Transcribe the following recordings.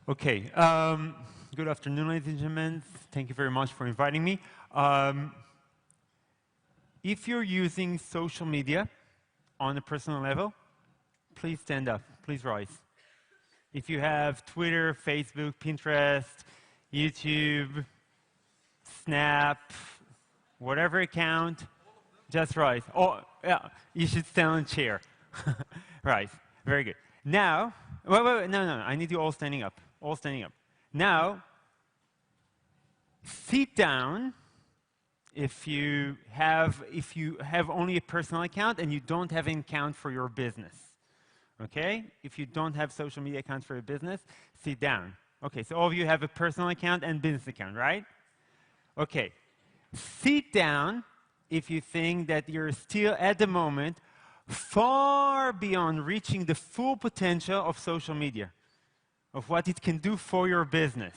Okay. Good afternoon, ladies and gentlemen. Thank you very much for inviting me. If you're using social media on a personal level, please stand up. Please rise. If you have Twitter, Facebook, Pinterest, YouTube, Snap, whatever account, just rise. Oh, yeah, you should stand on a chair. Right. Very good. Now, wait, no, I need you all standing up. All standing up. Now, sit down if you have only a personal account and you don't have an account for your business. Okay? If you don't have social media accounts for your business, sit down. Okay, so all of you have a personal account and business account, right? Okay. Sit down if you think that you're still, at the moment, far beyond reaching the full potential of social media, of what it can do for your business.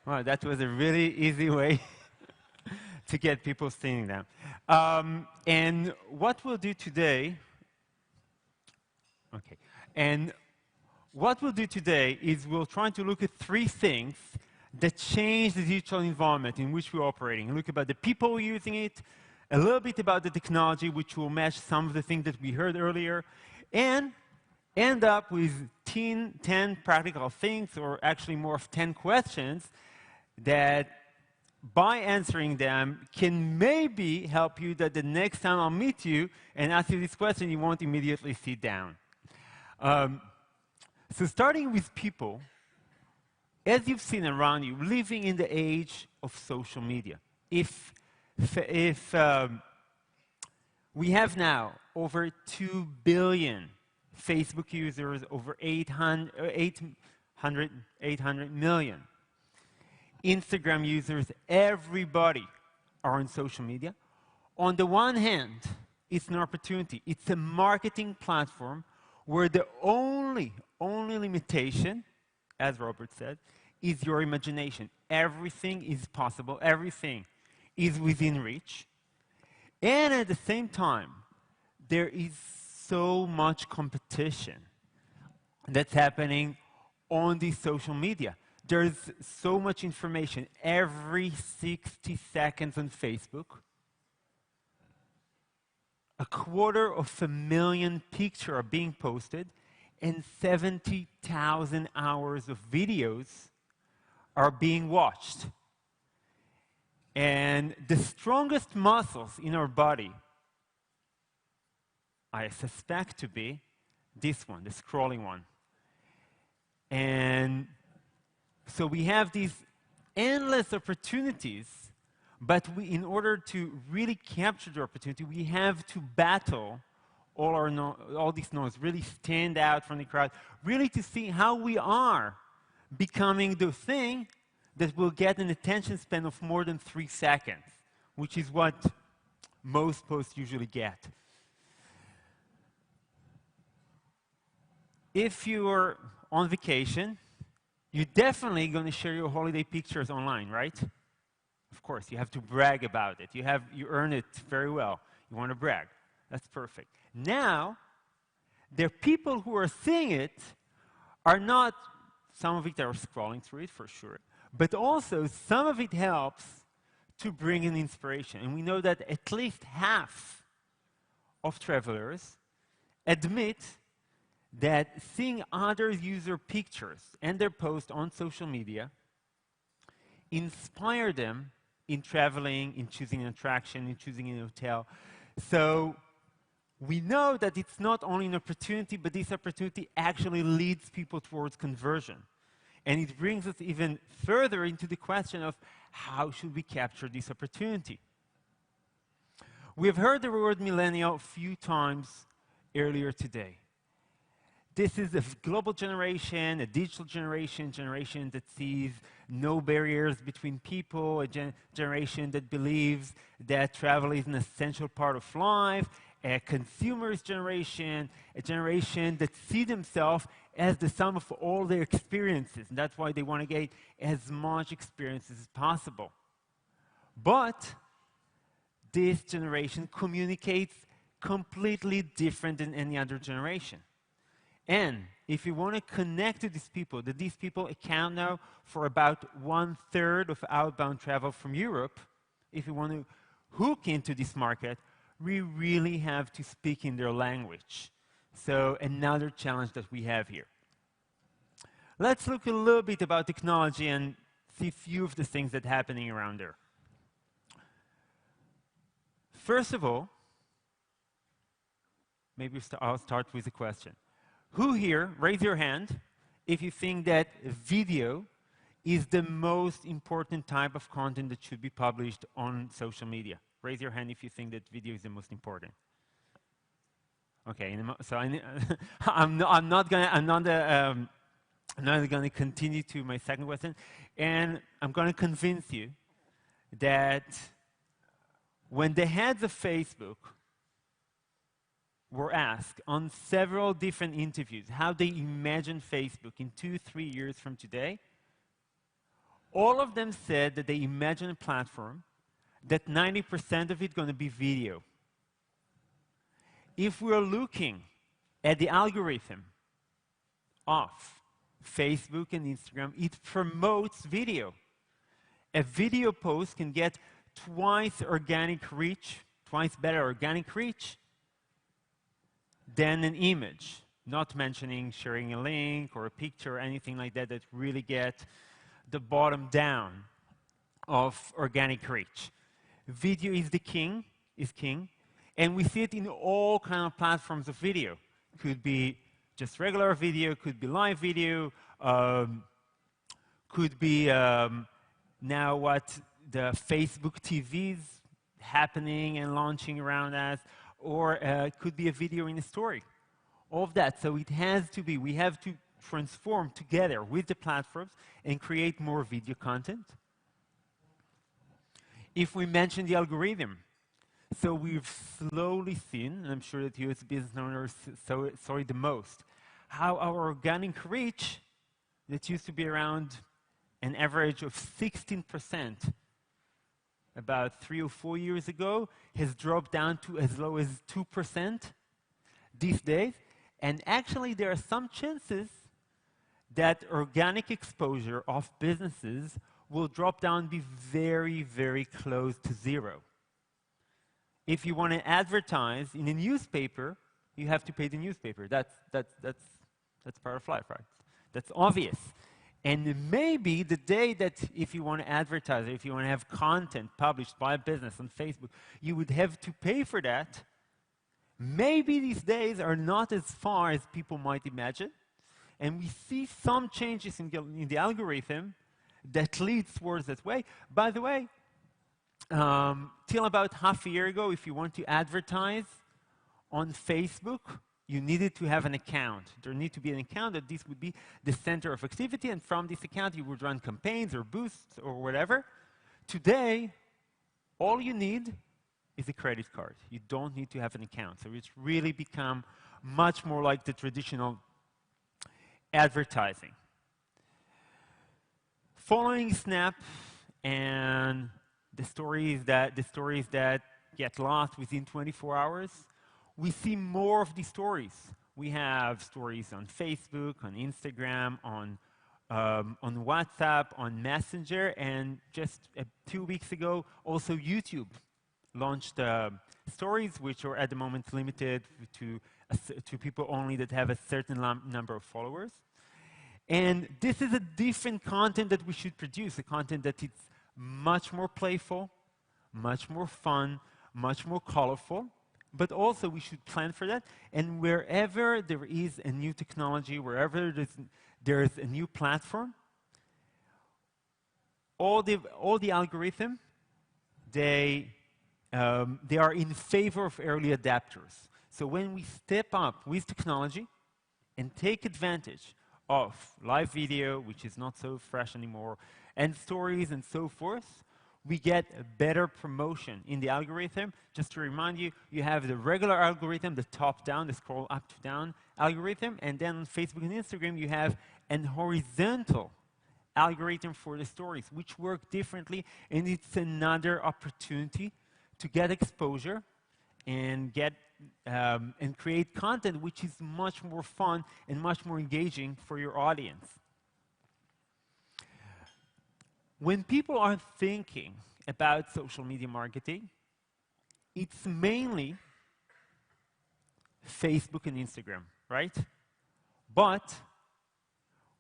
Well, that was a really easy way to get people sitting down. And what we'll do today, is we'll try to look at three things that change the digital environment in which we're operating. Look about the people using it, a little bit about the technology, which will match some of the things that we heard earlier, and end up with 10 practical things, or actually more of 10 questions, that by answering them can maybe help you that the next time I'll meet you and ask you this question, you won't immediately sit down. So starting with people, as you've seen around you, living in the age of social media. If we have now over 2 billion Facebook users, over 800 million Instagram users, everybody are on social media. On the one hand, it's an opportunity. It's a marketing platform where the only limitation, as Robert said, is your imagination. Everything is possible. Everything is within reach. And at the same time, there is so much competition that's happening on the social media. There's so much information. Every 60 seconds on Facebook, 250,000 pictures are being posted, and 70,000 hours of videos are being watched. And the strongest muscles in our body, I suspect to be this one, the scrolling one. And so we have these endless opportunities, but in order to really capture the opportunity, we have to battle all these noise, really stand out from the crowd, really to see how we are becoming the thing that will get an attention span of more than 3 seconds, which is what most posts usually get. If you're on vacation, you're definitely going to share your holiday pictures online, right? Of course, you have to brag about it. You earn it very well. You want to brag. That's perfect. Now, there are people who are seeing it are not, some of it are scrolling through it for sure, but also some of it helps to bring in inspiration. And we know that at least half of travelers admit that seeing other user pictures and their posts on social media inspire them in traveling, in choosing an attraction, in choosing a hotel. So we know that it's not only an opportunity, but this opportunity actually leads people towards conversion. And it brings us even further into the question of how should we capture this opportunity? We have heard the word millennial a few times earlier today. This is a global generation, a digital generation that sees no barriers between people, a generation that believes that travel is an essential part of life, a consumerist generation, a generation that sees themselves as the sum of all their experiences. And that's why they want to get as much experience as possible. But this generation communicates completely different than any other generation. And if you want to connect to these people, that these people account now for about 1/3 of outbound travel from Europe, if you want to hook into this market, we really have to speak in their language. So another challenge that we have here. Let's look a little bit about technology and see a few of the things that are happening around there. First of all, maybe I'll start with a question. Who here, raise your hand, if you think that video is the most important type of content that should be published on social media? Raise your hand if you think that video is the most important. Okay, so I'm not going to continue to my second question, and I'm going to convince you that when the heads of Facebook were asked on several different interviews how they imagine Facebook in 2-3 years from today, all of them said that they imagine a platform that 90% of it is going to be video. If we're looking at the algorithm of Facebook and Instagram, it promotes video. A video post can get twice better organic reach than an image, not mentioning sharing a link or a picture or anything like that that really get the bottom down of organic reach. Video is king, and we see it in all kinds of platforms of video. Could be just regular video, could be live video, could be now what the Facebook TVs happening and launching around us, or it could be a video in a story. All of that. So it has to be, we have to transform together with the platforms and create more video content. If we mention the algorithm, so we've slowly seen, and I'm sure that you as business owners saw it the most, how our organic reach that used to be around an average of 16% about 3 or 4 years ago has dropped down to as low as 2% these days. And actually, there are some chances that organic exposure of businesses will drop down and be very, very close to zero. If you want to advertise in a newspaper, you have to pay the newspaper. That's part of life, right? That's obvious. And maybe the day that if you want to advertise, or if you want to have content published by a business on Facebook, you would have to pay for that. Maybe these days are not as far as people might imagine. And we see some changes in the algorithm that leads towards that way. By the way, till about half a year ago, if you want to advertise on Facebook, you needed to have an account. There needed to be an account that this would be the center of activity, and from this account you would run campaigns or boosts or whatever. Today, all you need is a credit card. You don't need to have an account. So it's really become much more like the traditional advertising. Following Snap and the stories that get lost within 24 hours, we see more of these stories. We have stories on Facebook, on Instagram, on WhatsApp, on Messenger, and just 2 weeks ago, also YouTube launched stories, which are at the moment limited to people only that have a certain number of followers. And this is a different content that we should produce, a content that is much more playful, much more fun, much more colorful. But also, we should plan for that. And wherever there is a new technology, wherever there's a new platform, all the algorithms, they are in favor of early adapters. So when we step up with technology and take advantage of live video, which is not so fresh anymore, and stories and so forth, we get a better promotion in the algorithm. Just to remind you, you have the regular algorithm, the top-down, the scroll up to down algorithm, and then on Facebook and Instagram, you have an horizontal algorithm for the stories, which work differently, and it's another opportunity to get exposure and create content which is much more fun and much more engaging for your audience. When people are thinking about social media marketing, it's mainly Facebook and Instagram, right? But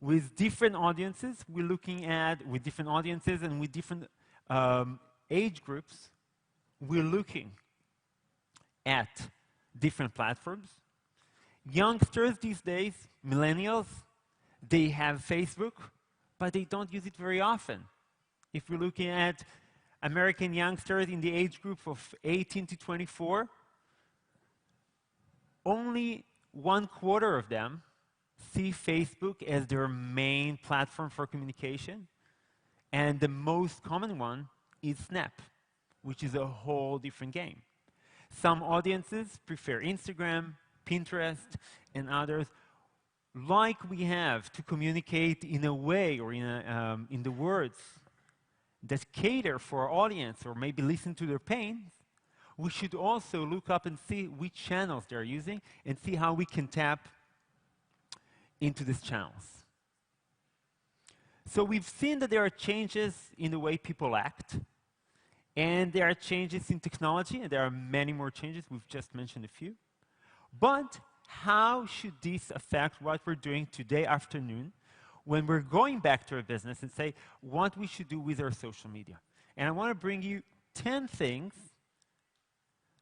with different audiences, we're looking at, with different audiences and with different age groups, we're looking at different platforms. Youngsters these days, millennials, they have Facebook, but they don't use it very often. If we're looking at American youngsters in the age group of 18 to 24, only 1/4 of them see Facebook as their main platform for communication, and the most common one is Snap, which is a whole different game. Some audiences prefer Instagram, Pinterest, and others, like we have to communicate in a way or in the words that cater for our audience or maybe listen to their pains. We should also look up and see which channels they're using and see how we can tap into these channels. So we've seen that there are changes in the way people act, and there are changes in technology, and there are many more changes. We've just mentioned a few. But how should this affect what we're doing today afternoon when we're going back to our business and say what we should do with our social media? And I want to bring you 10 things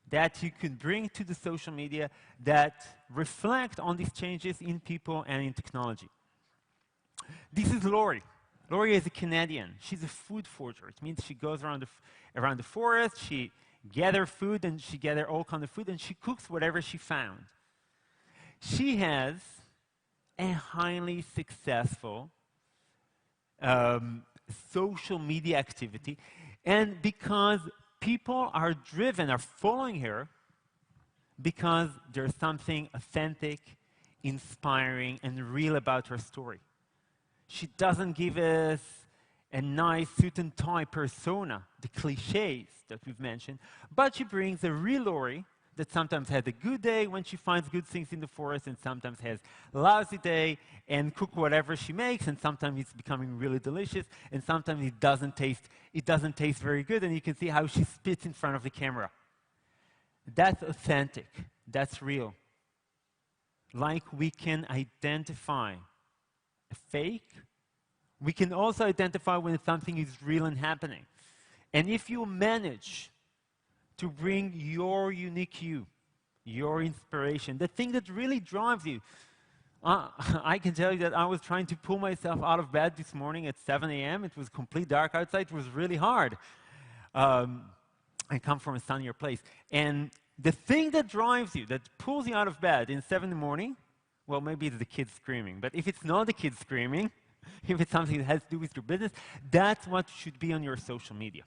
that you can bring to the social media that reflect on these changes in people and in technology. This is Lori. Lori is a Canadian. She's a food forger. It means she goes around the forest, she gathers food, and she gathers all kinds of food, and she cooks whatever she found. She has a highly successful social media activity, and because people are following her because there's something authentic, inspiring, and real about her story. She doesn't give us a nice suit and tie persona, the cliches that we've mentioned, but she brings a real Lori that sometimes has a good day when she finds good things in the forest, and sometimes has a lousy day and cook whatever she makes, and sometimes it's becoming really delicious, and sometimes it doesn't taste very good, and you can see how she spits in front of the camera. That's authentic. That's real. Like we can identify a fake, we can also identify when something is real and happening. And if you manage to bring your unique you, your inspiration, the thing that really drives you. I can tell you that I was trying to pull myself out of bed this morning at 7 a.m. It was complete dark outside. It was really hard. I come from a sunnier place. And the thing that drives you, that pulls you out of bed in 7 in the morning, well, maybe it's the kids screaming. But if it's not the kids screaming, if it's something that has to do with your business, that's what should be on your social media.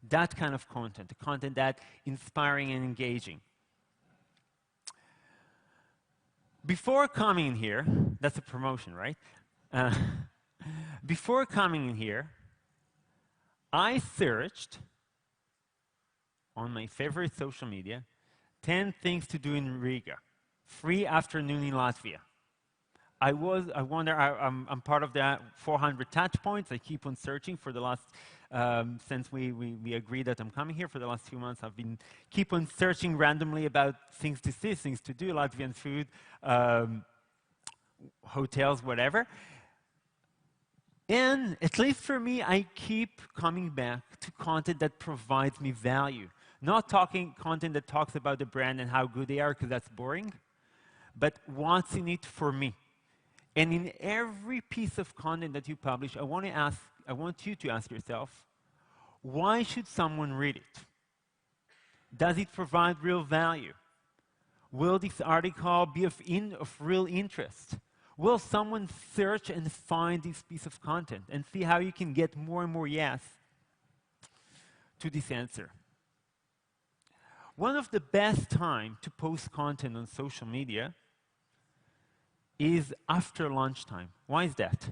That kind of content, the content that's inspiring and engaging. Before coming in here, that's a promotion, right? Before coming in here, I searched on my favorite social media 10 things to do in Riga, free afternoon in Latvia. I'm part of that 400 touch points. I keep on searching for the last, since we agreed that I'm coming here for the last few months, I've been keep on searching randomly about things to see, things to do, Latvian food, hotels, whatever. And at least for me, I keep coming back to content that provides me value. Not talking content that talks about the brand and how good they are, because that's boring, but what's in it for me. And in every piece of content that you publish, I want you to ask yourself, why should someone read it? Does it provide real value? Will this article be of real interest? Will someone search and find this piece of content and see how you can get more and more yes to this answer? One of the best times to post content on social media is after lunchtime. Why is that?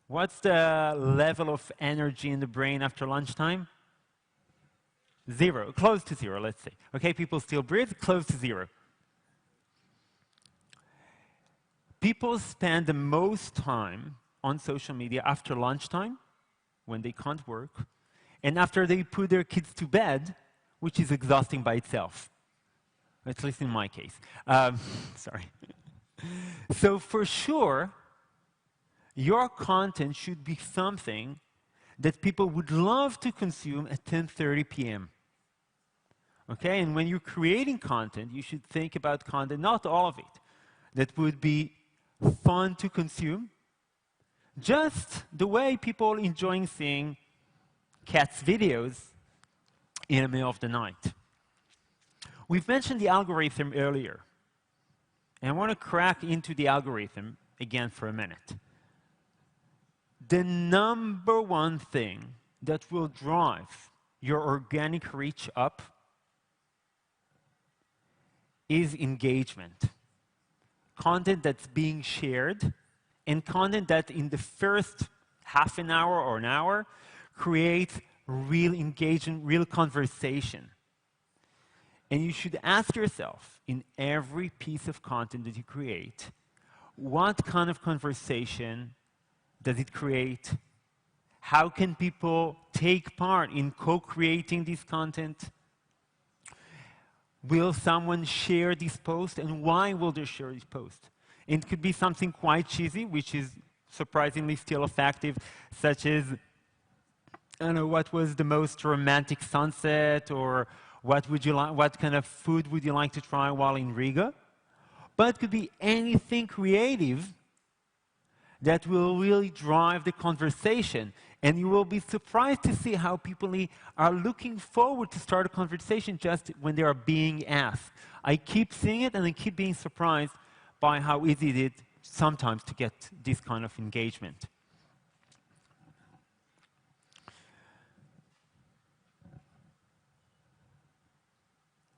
What's the level of energy in the brain after lunchtime? Zero, close to zero, let's say. Okay, people still breathe, close to zero. People spend the most time on social media after lunchtime, when they can't work, and after they put their kids to bed, which is exhausting by itself, at least in my case. Sorry. So for sure, your content should be something that people would love to consume at 10:30 p.m. Okay, and when you're creating content, you should think about content, not all of it, that would be fun to consume, just the way people enjoying seeing cats' videos in the middle of the night. We've mentioned the algorithm earlier, and I want to crack into the algorithm again for a minute. The number one thing that will drive your organic reach up is engagement. Content that's being shared, and content that in the first half an hour or an hour creates real engagement, real conversation. And you should ask yourself, in every piece of content that you create, what kind of conversation does it create? How can people take part in co-creating this content? Will someone share this post, and why will they share this post? It could be something quite cheesy, which is surprisingly still effective, such as, I don't know, what was the most romantic sunset, or what kind of food would you like to try while in Riga? But it could be anything creative that will really drive the conversation. And you will be surprised to see how people are looking forward to start a conversation just when they are being asked. I keep seeing it, and I keep being surprised by how easy it is sometimes to get this kind of engagement.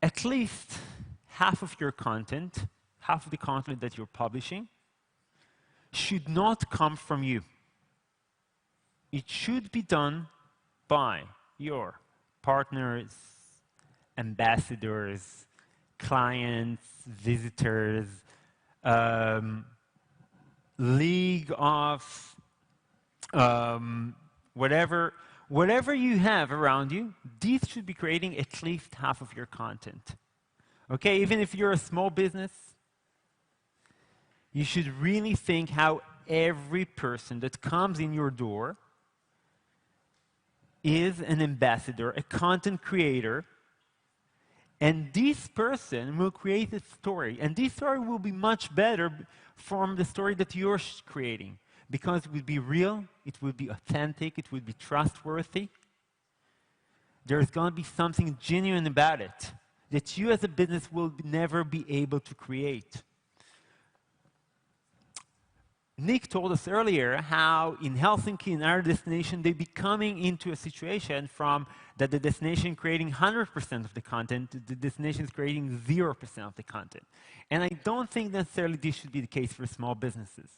At least half of your content, half of the content that you're publishing, should not come from you. It should be done by your partners, ambassadors, clients, visitors, league of whatever you have around you. These should be creating at least half of your content. Okay, even if you're a small business, you should really think how every person that comes in your door is an ambassador, a content creator, and this person will create a story. And this story will be much better from the story that you're creating, because it will be real, it will be authentic, it will be trustworthy. There's going to be something genuine about it that you as a business will never be able to create. Nick told us earlier how in Helsinki, in our destination, they'd be coming into a situation from that the destination creating 100% of the content, the destination is creating 0% of the content. And I don't think necessarily this should be the case for small businesses.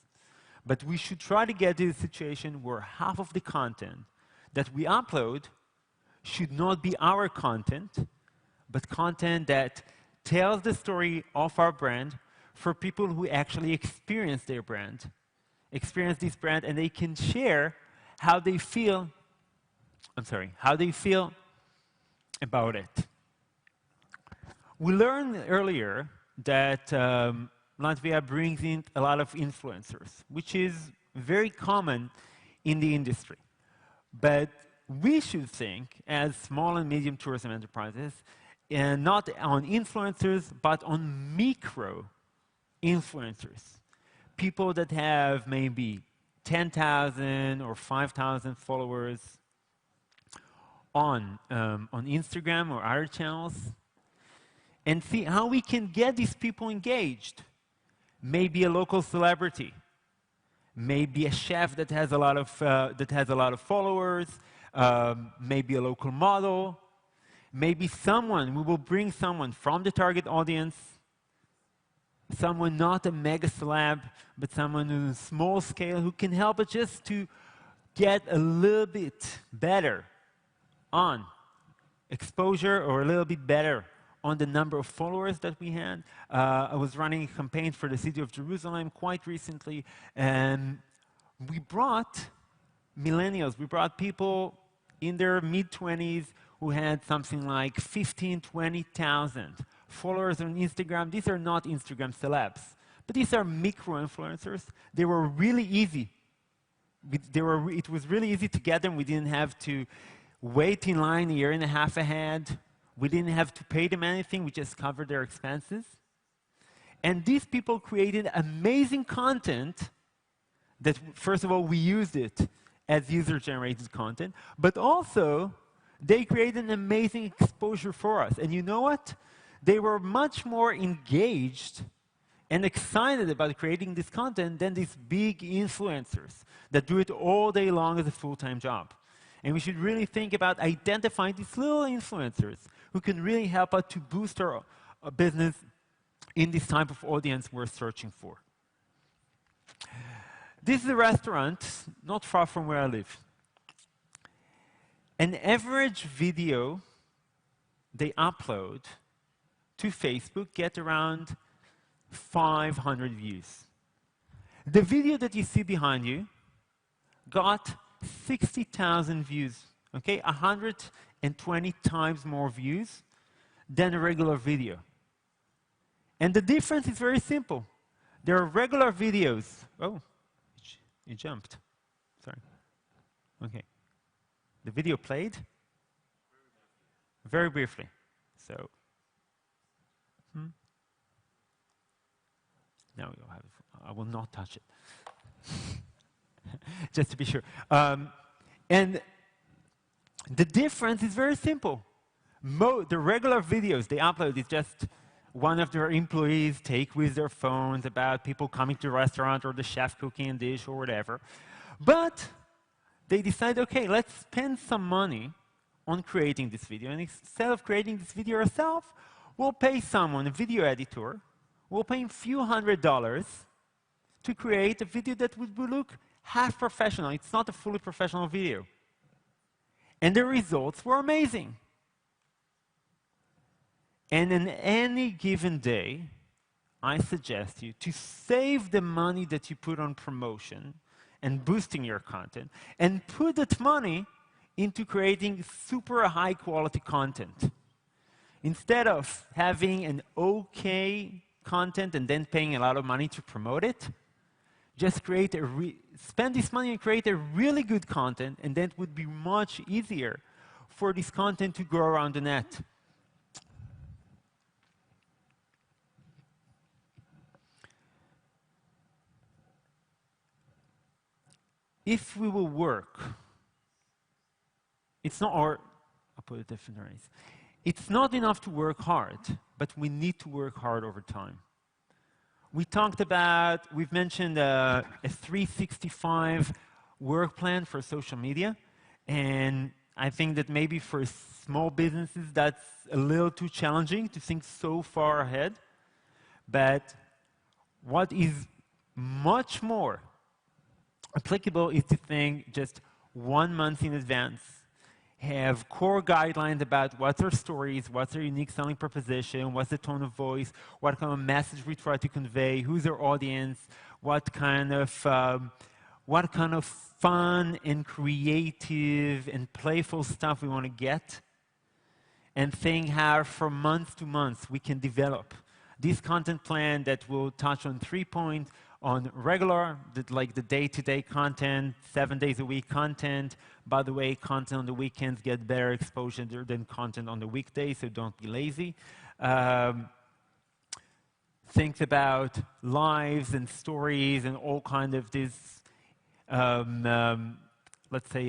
But we should try to get to a situation where half of the content that we upload should not be our content, but content that tells the story of our brand for people who actually experience their brand. Experience this brand, and they can share how they feel, how they feel about it. We learned earlier that Latvia brings in a lot of influencers, which is very common in the industry. But we should think, as small and medium tourism enterprises, and not on influencers, but on micro influencers. People that have maybe 10,000 or 5,000 followers on Instagram or other channels, and see how we can get these people engaged. Maybe a local celebrity, maybe a chef that has a lot of followers, maybe a local model, maybe someone. We will bring someone from the target audience. Someone not a mega celeb, but someone on a small scale who can help us just to get a little bit better on exposure or a little bit better on the number of followers that we had. I was running a campaign for the city of Jerusalem quite recently, and we brought millennials, we brought people in their mid-20s who had something like 15, 20,000 followers on Instagram. These are not Instagram celebs, but these are micro-influencers. They were really easy. It was really easy to get them. We didn't have to wait in line a year and a half ahead. We didn't have to pay them anything. We just covered their expenses. And these people created amazing content that, first of all, we used it as user-generated content, but also they created an amazing exposure for us. And you know what? They were much more engaged and excited about creating this content than these big influencers that do it all day long as a full-time job. And we should really think about identifying these little influencers who can really help us to boost our business in this type of audience we're searching for. This is a restaurant not far from where I live. An average video they upload to Facebook gets around 500 views. The video that you see behind you got 60,000 views, okay? 120 times more views than a regular video. And the difference is very simple. There are regular videos. Oh, it jumped. Sorry. Okay. The video played? Very briefly. So, now you'll have, I will not touch it. Just to be sure. And the difference is very simple. The regular videos they upload is just one of their employees take with their phones about people coming to the restaurant or the chef cooking a dish or whatever. But they decide, okay, let's spend some money on creating this video. And instead of creating this video ourselves, we'll pay someone, a video editor, we'll pay him a few $100s to create a video that would look half professional. It's not a fully professional video. And the results were amazing. And in any given day, I suggest you to save the money that you put on promotion and boosting your content and put that money into creating super high quality content. Instead of having an okay content and then paying a lot of money to promote it, just spend this money and create a really good content, and then it would be much easier for this content to grow around the net. If we will work, it's not, or I'll put it different ways. It's not enough to work hard, but we need to work hard over time. We've mentioned a 365 work plan for social media, and I think that maybe for small businesses that's a little too challenging to think so far ahead. But what is much more applicable is to think just 1 month in advance, have core guidelines about what's our stories, what's our unique selling proposition, what's the tone of voice, what kind of message we try to convey, who's our audience, what kind of fun and creative and playful stuff we want to get, and think how from month to month we can develop this content plan that will touch on 3 points: on regular, like the day-to-day content, 7 days a week content. By the way, content on the weekends get better exposure than content on the weekdays, so don't be lazy. Think about lives and stories and all kind of this, let's say,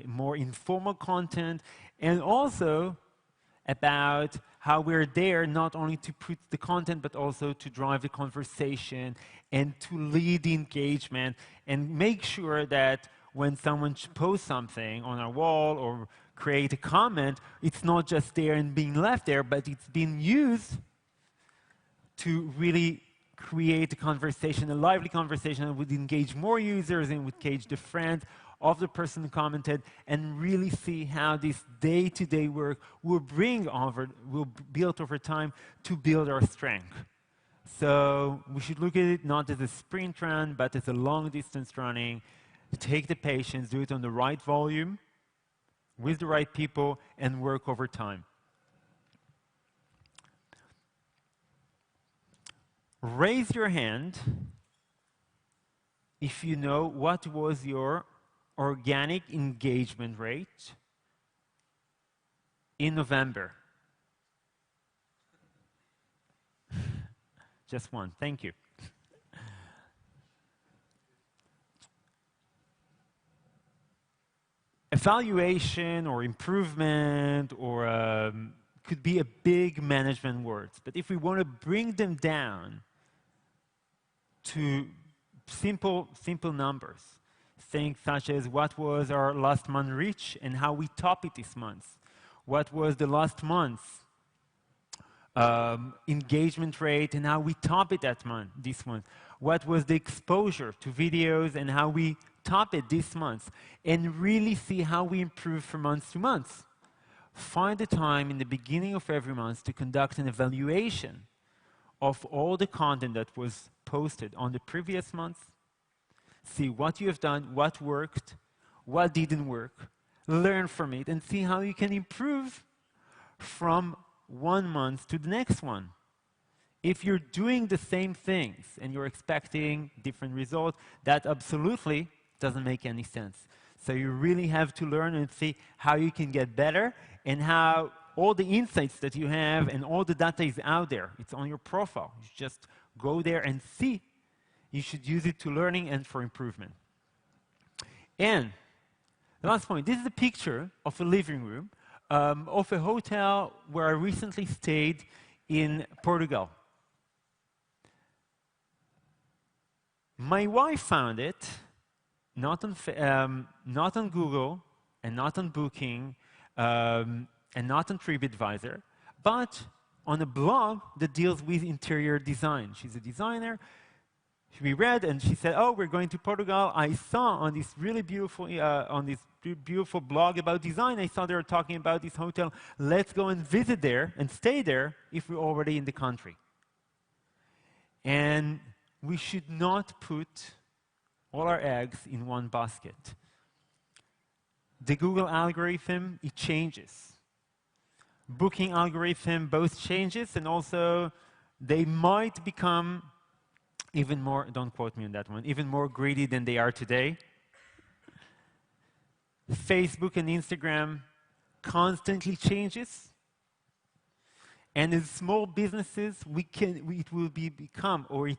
more informal content, and also about how we're there not only to put the content, but also to drive the conversation and to lead the engagement and make sure that when someone posts something on our wall or create a comment, it's not just there and being left there, but it's being used to really create a conversation, a lively conversation that would engage more users and would engage the friends of the person who commented, and really see how this day-to-day work will build over time to build our strength. So we should look at it not as a sprint run, but as a long-distance running. Take the patience, do it on the right volume, with the right people, and work over time. Raise your hand if you know what was your organic engagement rate in November. Just one, thank you. Evaluation or improvement or could be a big management words, but if we want to bring them down to simple numbers, things such as what was our last month reach and how we top it this month, what was the last month engagement rate and how we top it this month, what was the exposure to videos and how we top it this month, and really see how we improve from month to month. Find the time in the beginning of every month to conduct an evaluation of all the content that was posted on the previous month. See what you have done, what worked, what didn't work, learn from it, and see how you can improve from one month to the next one. If you're doing the same things and you're expecting different results, that absolutely doesn't make any sense. So you really have to learn and see how you can get better, and how all the insights that you have and all the data is out there. It's on your profile. You just go there and see. You should use it to learning and for improvement. And the last point, this is a picture of a living room of a hotel where I recently stayed in Portugal. My wife found it, not on Google, and not on Booking, and not on TripAdvisor, but on a blog that deals with interior design. She's a designer. We read, and she said, "Oh, we're going to Portugal. I saw on this really beautiful, beautiful blog about design, I saw they were talking about this hotel. Let's go and visit there and stay there if we're already in the country." And we should not put all our eggs in one basket. The Google algorithm, it changes. Booking algorithm both changes, and also they might become even more, don't quote me on that one, even more greedy than they are today. Facebook and Instagram constantly changes. And as small businesses, it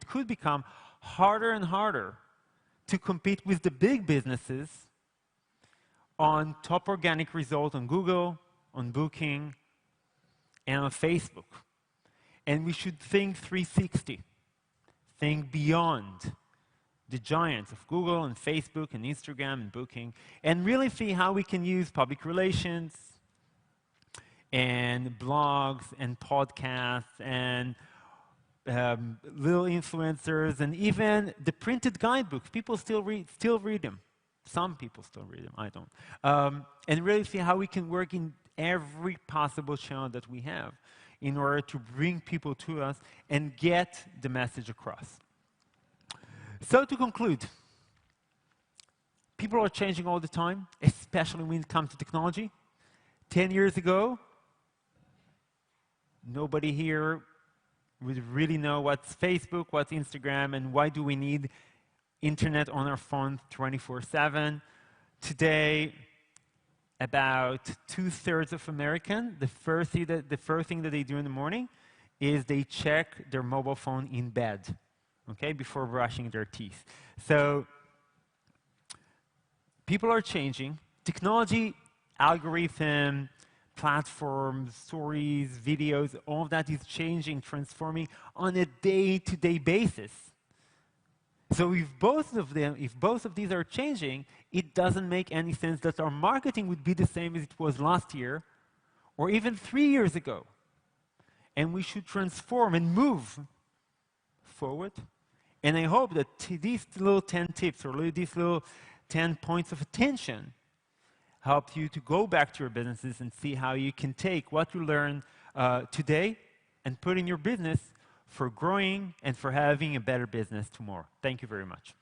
could become harder and harder to compete with the big businesses on top organic results on Google, on Booking, and on Facebook. And we should think 360. Think beyond the giants of Google and Facebook and Instagram and Booking, and really see how we can use public relations and blogs and podcasts and little influencers, and even the printed guidebooks. People still read them. Some people still read them, I don't. And really see how we can work in every possible channel that we have in order to bring people to us and get the message across. So to conclude, people are changing all the time, especially when it comes to technology. 10 years ago, nobody here would really know what's Facebook, what's Instagram, and why do we need internet on our phone 24/7. Today, about 2/3 of Americans, the first thing that they do in the morning is they check their mobile phone in bed, okay, before brushing their teeth. So people are changing. Technology, algorithm, platforms, stories, videos, all of that is changing, transforming on a day-to-day basis. So if both of these are changing, it doesn't make any sense that our marketing would be the same as it was last year or even 3 years ago. And we should transform and move forward. And I hope that these little 10 tips or these little 10 points of attention help you to go back to your businesses and see how you can take what you learned today and put in your business for growing and for having a better business tomorrow. Thank you very much.